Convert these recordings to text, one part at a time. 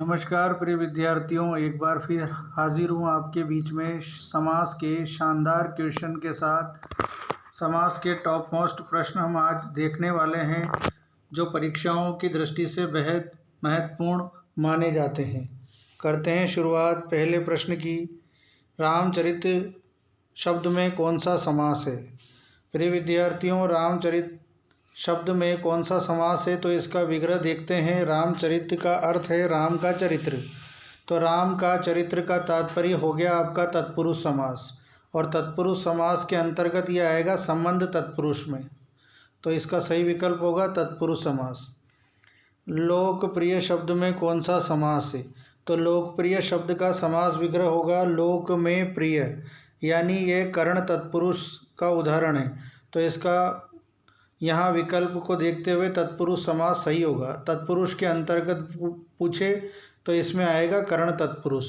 नमस्कार प्रिय विद्यार्थियों, एक बार फिर हाजिर हूँ आपके बीच में समास के शानदार क्वेश्चन के साथ। समास के टॉप मोस्ट प्रश्न हम आज देखने वाले हैं जो परीक्षाओं की दृष्टि से बेहद महत्वपूर्ण माने जाते हैं। करते हैं शुरुआत पहले प्रश्न की। रामचरित शब्द में कौन सा समास है? प्रिय विद्यार्थियों, रामचरित शब्द में कौन सा समास है तो इसका विग्रह देखते हैं। रामचरित का अर्थ है राम का चरित्र, तो राम का चरित्र का तात्पर्य हो गया आपका तत्पुरुष समास, और तत्पुरुष समास के अंतर्गत यह आएगा संबंध तत्पुरुष में, तो इसका सही विकल्प होगा तत्पुरुष समास। लोकप्रिय शब्द में कौन सा समास है? तो लोकप्रिय शब्द का समास विग्रह होगा लोक में प्रिय, यानी यह कर्ण तत्पुरुष का उदाहरण है, तो इसका यहाँ विकल्प को देखते हुए तत्पुरुष समास सही होगा। तत्पुरुष के अंतर्गत पूछे तो इसमें आएगा कर्ण तत्पुरुष।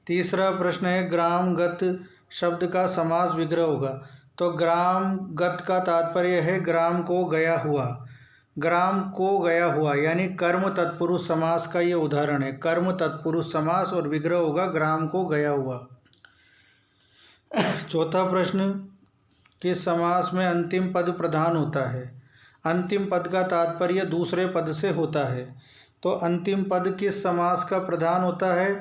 तीसरा प्रश्न है ग्रामगत शब्द का समास विग्रह होगा, तो ग्रामगत का तात्पर्य है ग्राम को गया हुआ। ग्राम को गया हुआ यानी कर्म तत्पुरुष समास का ये उदाहरण है, कर्म तत्पुरुष समास, और विग्रह होगा ग्राम को गया हुआ। चौथा प्रश्न, किस समास में अंतिम पद प्रधान होता है? अंतिम पद का तात्पर्य दूसरे पद से होता है, तो अंतिम पद किस समास का प्रधान होता है?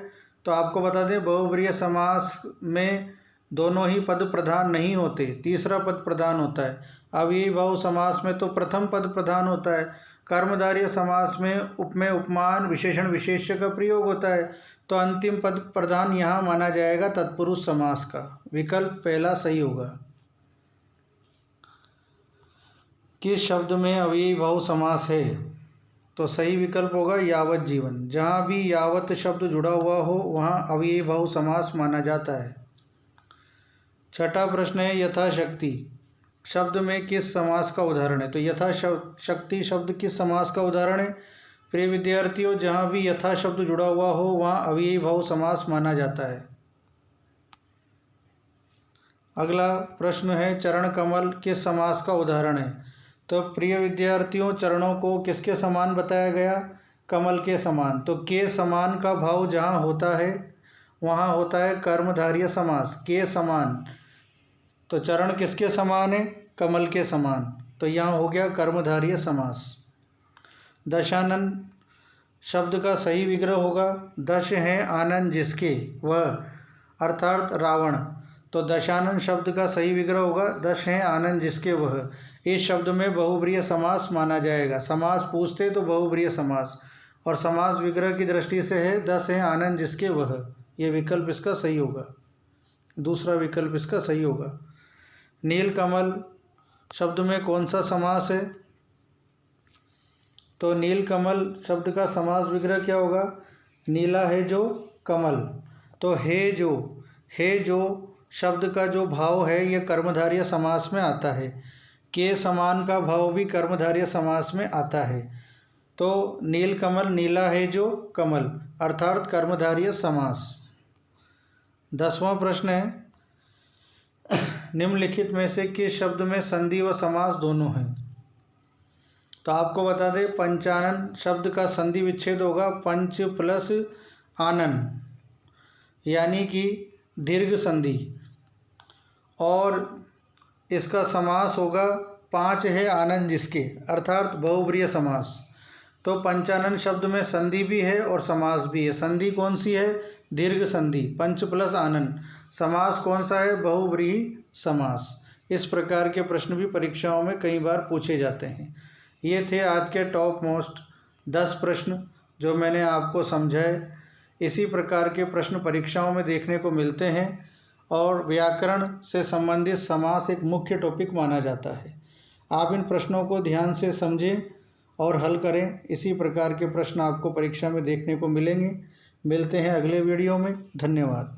तो आपको बता दें बहुब्रीहि समास में दोनों ही पद प्रधान नहीं होते, तीसरा पद प्रधान होता है। अव्ययीभाव समास में तो प्रथम पद प्रधान होता है। कर्मधारय समास में उपमेय उपमान विशेषण विशेष्य का प्रयोग होता है, तो अंतिम पद प्रधान यहाँ माना जाएगा तत्पुरुष समास का। विकल्प पहला सही होगा। किस शब्द में अव्ययीभाव समास है? तो सही विकल्प होगा यावत जीवन। जहाँ भी यावत शब्द जुड़ा हुआ हो वहाँ अव्ययीभाव समास माना जाता है। छठा प्रश्न है यथाशक्ति शब्द में किस समास का उदाहरण है? तो यथाशक्ति शब्द किस समास का उदाहरण है? प्रिय विद्यार्थियों, जहाँ भी यथा शब्द जुड़ा हुआ हो वहाँ अव्ययीभाव समास माना जाता है। अगला प्रश्न है चरण कमल किस समास का उदाहरण है? तो प्रिय विद्यार्थियों, चरणों को किसके समान बताया गया? कमल के समान। तो के समान का भाव जहाँ होता है वहाँ होता है कर्मधारय समास, के समान। तो चरण किसके समान है? कमल के समान, तो यहाँ हो गया कर्मधारय समास। दशानन शब्द का सही विग्रह होगा दश है आनंद जिसके वह, अर्थात रावण, तो दशानन शब्द का सही विग्रह होगा दश है आनंद जिसके वह। इस शब्द में बहुब्रीहि समास माना जाएगा। समास पूछते तो बहुब्रीहि समास, और समास विग्रह की दृष्टि से है दस है आनंद जिसके वह, यह विकल्प इसका सही होगा। दूसरा विकल्प इसका सही होगा। नीलकमल शब्द में कौन सा समास है? तो नीलकमल शब्द का समास विग्रह क्या होगा? नीला है जो कमल, तो है जो शब्द का जो भाव है यह कर्मधारय समास में आता है। के समान का भाव भी कर्मधारय समास में आता है, तो नीलकमल नीला है जो कमल, अर्थात कर्मधारय समास। 10वां प्रश्न है निम्नलिखित में से किस शब्द में संधि व समास दोनों हैं? तो आपको बता दें पंचानन शब्द का संधि विच्छेद होगा पंच प्लस आनन, यानी कि दीर्घ संधि, और इसका समास होगा पाँच है आनंद जिसके, अर्थात बहुब्रीहि समास। तो पंचानन शब्द में संधि भी है और समास भी है। संधि कौन सी है? दीर्घ संधि, पंच प्लस आनंद। समास कौन सा है? बहुब्रीहि समास। इस प्रकार के प्रश्न भी परीक्षाओं में कई बार पूछे जाते हैं। ये थे आज के टॉप मोस्ट 10 प्रश्न जो मैंने आपको समझाए। इसी प्रकार के प्रश्न परीक्षाओं में देखने को मिलते हैं, और व्याकरण से संबंधित समास एक मुख्य टॉपिक माना जाता है। आप इन प्रश्नों को ध्यान से समझें और हल करें। इसी प्रकार के प्रश्न आपको परीक्षा में देखने को मिलेंगे। मिलते हैं अगले वीडियो में। धन्यवाद।